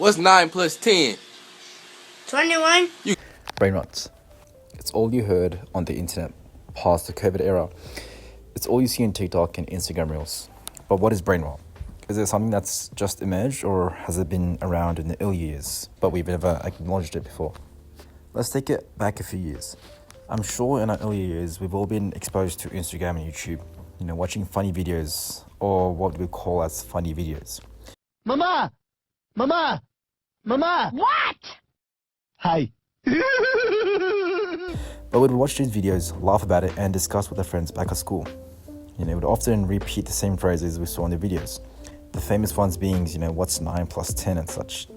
What's 9 plus 10? 21. Brainrot. It's all you heard on the internet past the COVID era. It's all you see on TikTok and Instagram Reels. But what is Brainrot? Is it something that's just emerged, or has it been around in the early years, but we've never acknowledged it before? Let's take it back a few years. I'm sure in our early years, we've all been exposed to Instagram and YouTube, watching funny videos, or what we call as funny videos. Mama! Mama! Mama! What? Hi. But we'd watch these videos, laugh about it, and discuss with our friends back at school. We'd often repeat the same phrases we saw in the videos. The famous ones being, what's 9 plus 10 and such.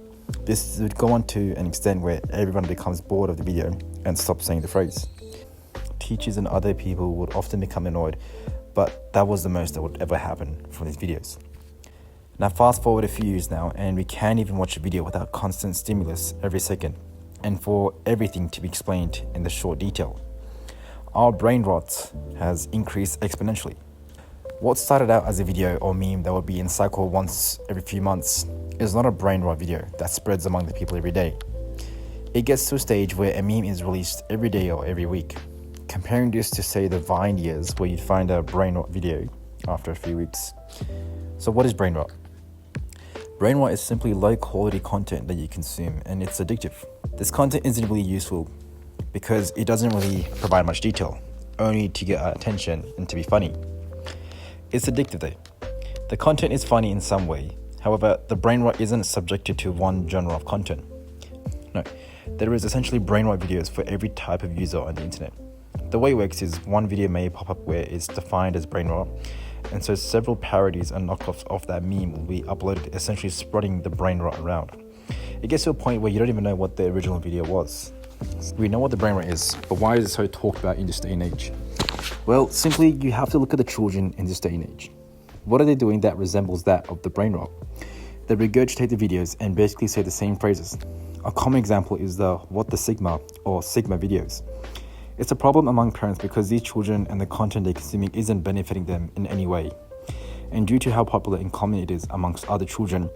This would go on to an extent where everyone becomes bored of the video and stops saying the phrase. Teachers and other people would often become annoyed, but that was the most that would ever happen from these videos. Now fast forward a few years now, and we can't even watch a video without constant stimulus every second, and for everything to be explained in the short detail. Our brain rot has increased exponentially. What started out as a video or meme that would be in cycle once every few months is not a brain rot video that spreads among the people every day. It gets to a stage where a meme is released every day or every week. Comparing this to, say, the Vine years, where you'd find a brain rot video after a few weeks. So what is brain rot? Brain rot is simply low quality content that you consume, and it's addictive. This content isn't really useful because it doesn't really provide much detail, only to get our attention and to be funny. It's addictive though. The content is funny in some way. However, the brain rot isn't subjected to one genre of content. No, there is essentially brain rot videos for every type of user on the internet. The way it works is one video may pop up where it's defined as brain rot, and so several parodies and knockoffs of that meme will be uploaded, essentially spreading the brain rot around. It gets to a point where you don't even know what the original video was. We know what the brain rot is, but why is it so talked about in this day and age? Well, simply you have to look at the children in this day and age. What are they doing that resembles that of the brain rot? They regurgitate the videos and basically say the same phrases. A common example is the what the Sigma or Sigma videos. It's a problem among parents because these children and the content they're consuming isn't benefiting them in any way. And due to how popular and common it is amongst other children,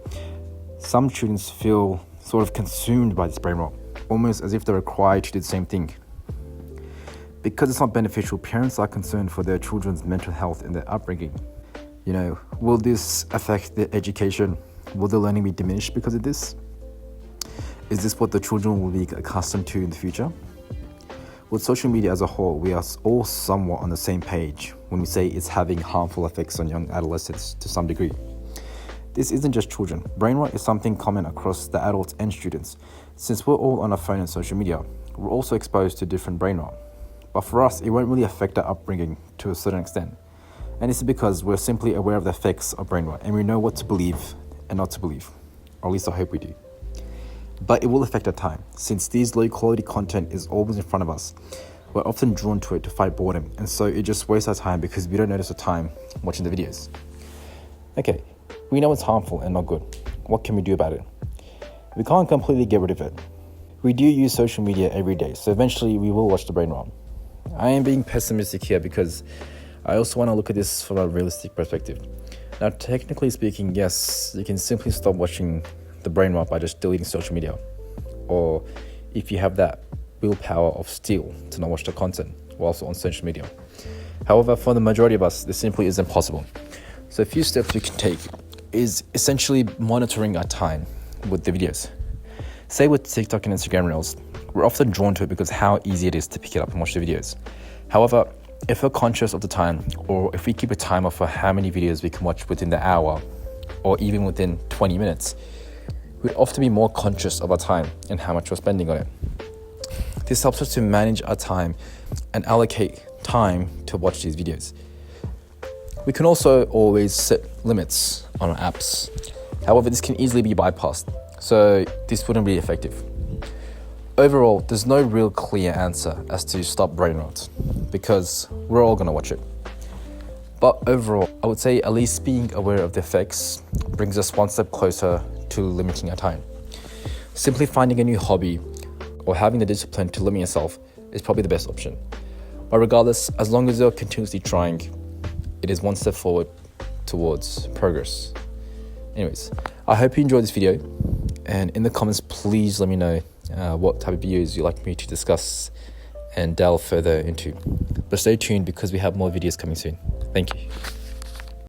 some students feel sort of consumed by this brain rot, almost as if they're required to do the same thing. Because it's not beneficial, parents are concerned for their children's mental health and their upbringing. Will this affect their education? Will their learning be diminished because of this? Is this what the children will be accustomed to in the future? With social media as a whole, we are all somewhat on the same page when we say it's having harmful effects on young adolescents to some degree. This isn't just children. Brain rot is something common across the adults and students. Since we're all on our phone and social media, we're also exposed to different brain rot. But for us, it won't really affect our upbringing to a certain extent. And this is because we're simply aware of the effects of brain rot and we know what to believe and not to believe. Or at least I hope we do. But it will affect our time. Since these low quality content is always in front of us, we're often drawn to it to fight boredom. And so it just wastes our time because we don't notice the time watching the videos. Okay, we know it's harmful and not good. What can we do about it? We can't completely get rid of it. We do use social media every day, so eventually we will watch the brain rot. I am being pessimistic here because I also want to look at this from a realistic perspective. Now, technically speaking, yes, you can simply stop watching the brain rot by just deleting social media. Or if you have that willpower of steel to not watch the content whilst on social media. However, for the majority of us, this simply isn't possible. So a few steps we can take is essentially monitoring our time with the videos. Say with TikTok and Instagram Reels, we're often drawn to it because how easy it is to pick it up and watch the videos. However, if we're conscious of the time, or if we keep a timer for how many videos we can watch within the hour, or even within 20 minutes, we'd often be more conscious of our time and how much we're spending on it. This helps us to manage our time and allocate time to watch these videos. We can also always set limits on our apps. However, this can easily be bypassed, so this wouldn't be effective. Overall, there's no real clear answer as to stop brain rot, because we're all going to watch it. But overall, I would say at least being aware of the effects brings us one step closer to limiting our time. Simply finding a new hobby or having the discipline to limit yourself is probably the best option. But regardless, as long as you're continuously trying, it is one step forward towards progress. Anyways, I hope you enjoyed this video. And in the comments, please let me know what type of videos you'd like me to discuss and delve further into. But stay tuned because we have more videos coming soon. Thank you.